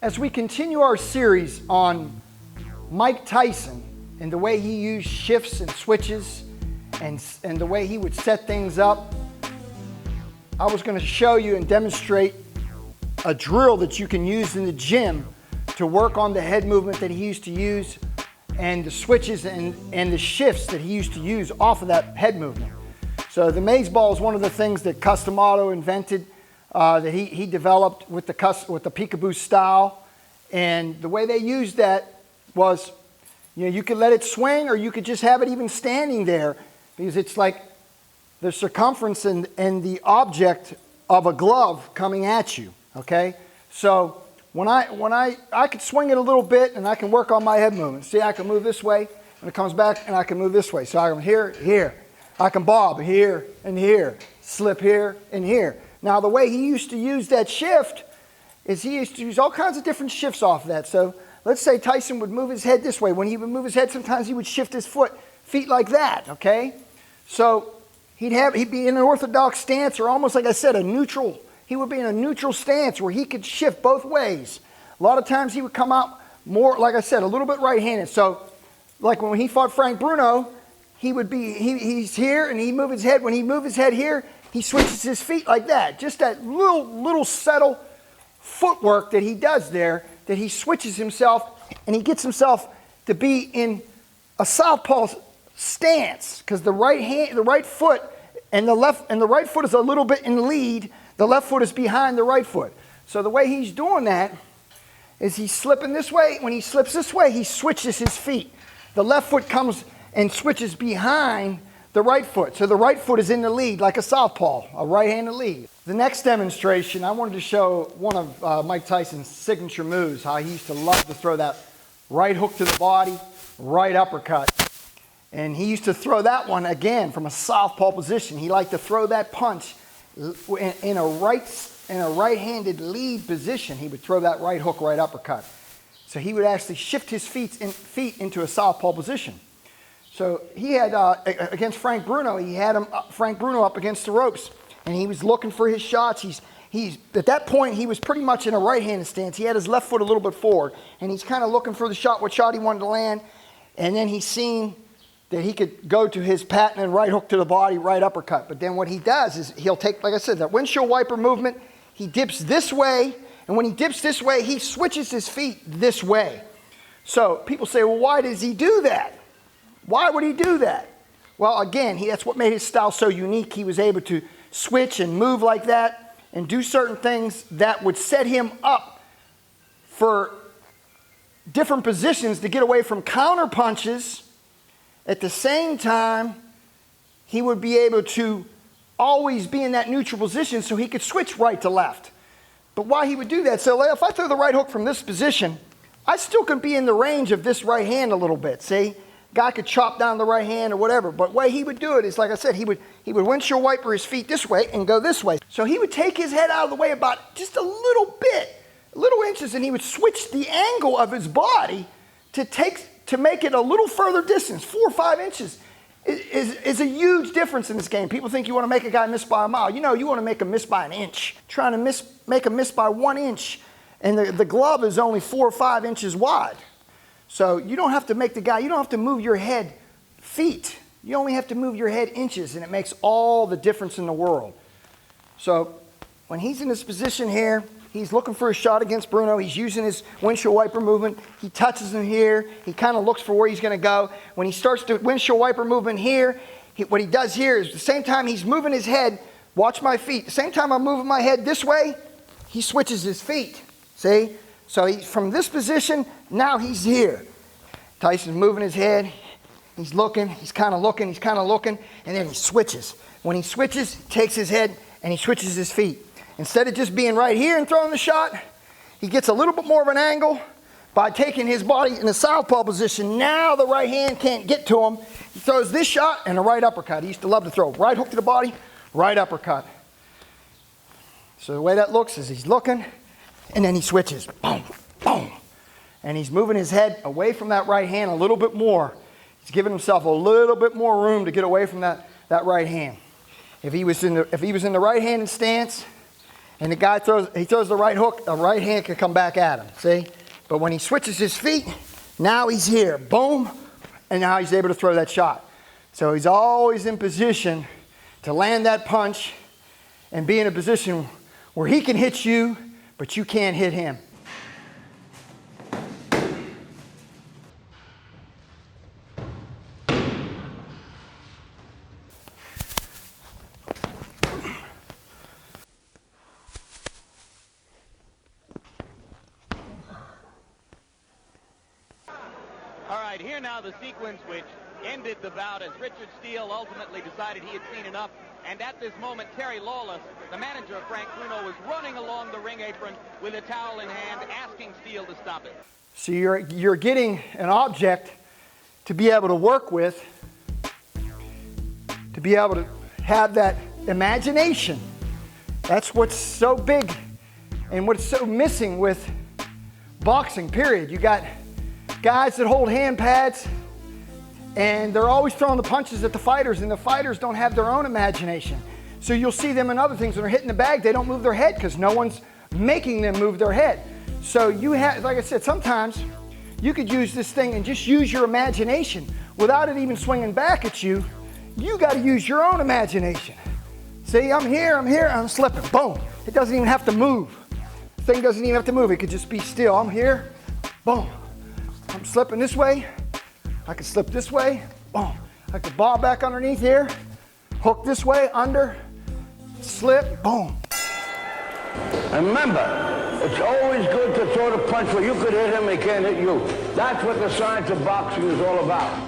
As we continue our series on Mike Tyson and the way he used shifts and switches and the way he would set things up, I was going to show you and demonstrate a drill that you can use in the gym to work on the head movement that he used to use and the switches and the shifts that he used to use off of that head movement. So the maze ball is one of the things that Custom Auto invented, that he developed with the peekaboo style. And the way they used that was, you could let it swing or you could just have it even standing there, because it's like the circumference and the object of a glove coming at you, okay? So when I could swing it a little bit and I can work on my head movement. See, I can move this way and it comes back and I can move this way. So I can here. I can bob here and here, slip here and here. Now the way he used to use that shift is he used to use all kinds of different shifts off of that. So let's say Tyson would move his head this way. When he would move his head, sometimes he would shift his feet like that, okay? So he'd be in an orthodox stance, or almost like I said, a neutral. He would be in a neutral stance where he could shift both ways. A lot of times he would come out more, like I said, a little bit right-handed. So like when he fought Frank Bruno, he's here and he move his head. When he moves his head here, he switches his feet like that. Just that little subtle footwork that he does there, that he switches himself and he gets himself to be in a southpaw stance, because the right foot and the right foot is a little bit in the lead. The left foot is behind the right foot. So the way he's doing that is he's slipping this way. When he slips this way, he switches his feet. The left foot comes and switches behind the right foot. So the right foot is in the lead like a southpaw, a right-handed lead. The next demonstration, I wanted to show one of Mike Tyson's signature moves, how he used to love to throw that right hook to the body, right uppercut. And he used to throw that one, again, from a southpaw position. He liked to throw that punch in a right-handed lead position. He would throw that right hook, right uppercut. So he would actually shift his feet into a southpaw position. So he had, against Frank Bruno, he had Frank Bruno up against the ropes, and he was looking for his shots. At that point, he was pretty much in a right-handed stance. He had his left foot a little bit forward, and he's kind of looking for the shot, what shot he wanted to land. And then he's seen that he could go to his patented right hook to the body, right uppercut. But then what he does is he'll take, like I said, that windshield wiper movement. He dips this way, and when he dips this way, he switches his feet this way. So people say, well, why does he do that? Why would he do that? Well, again, that's what made his style so unique. He was able to switch and move like that and do certain things that would set him up for different positions to get away from counter punches. At the same time, he would be able to always be in that neutral position so he could switch right to left. But why he would do that? So if I throw the right hook from this position, I still could be in the range of this right hand a little bit, see? Guy could chop down the right hand or whatever. But the way he would do it is, like I said, he would windshield wiper his feet this way and go this way. So he would take his head out of the way about just a little bit, little inches, and he would switch the angle of his body to make it a little further distance. 4 or 5 inches is a huge difference in this game. People think you want to make a guy miss by a mile. You want to make him miss by an inch. Trying to make him miss by 1 inch, and the glove is only 4 or 5 inches wide. So you don't have to you don't have to move your head feet. You only have to move your head inches, and it makes all the difference in the world. So when he's in this position here, he's looking for a shot against Bruno. He's using his windshield wiper movement. He touches him here. He kind of looks for where he's going to go. When he starts the windshield wiper movement here, what he does here is the same time he's moving his head, watch my feet. The same time I'm moving my head this way, he switches his feet. See? So from this position, now he's here. Tyson's moving his head. He's looking. He's kind of looking. And then he switches. When he switches, he takes his head and he switches his feet. Instead of just being right here and throwing the shot, he gets a little bit more of an angle by taking his body in a southpaw position. Now the right hand can't get to him. He throws this shot and a right uppercut. He used to love to throw right hook to the body, right uppercut. So the way that looks is he's looking, and then he switches. Boom, boom. And he's moving his head away from that right hand a little bit more. He's giving himself a little bit more room to get away from that right hand. If he was in the right-handed stance, and the guy throws the right hook, a right hand can come back at him, see? But when he switches his feet, now he's here, boom, and now he's able to throw that shot. So he's always in position to land that punch and be in a position where he can hit you, but you can't hit him. All right, here now the sequence which ended the bout as Richard Steele ultimately decided he had seen enough. And at this moment, Terry Lawless, the manager of Frank Bruno, was running along the ring apron with a towel in hand, asking Steele to stop it. So you're getting an object to be able to work with, to be able to have that imagination. That's what's so big and what's so missing with boxing, period. You got guys that hold hand pads and they're always throwing the punches at the fighters, and the fighters don't have their own imagination. So you'll see them in other things when they're hitting the bag, they don't move their head because no one's making them move their head. So you have, like I said, sometimes you could use this thing and just use your imagination without it even swinging back at you. You got to use your own imagination. See, I'm here, I'm slipping, boom. It doesn't even have to move. The thing doesn't even have to move. It could just be still. I'm here, boom. I'm slipping this way. I can slip this way, boom. I could ball back underneath here, hook this way, under, slip, boom. And remember, it's always good to throw the punch where you could hit him, he can't hit you. That's what the science of boxing is all about.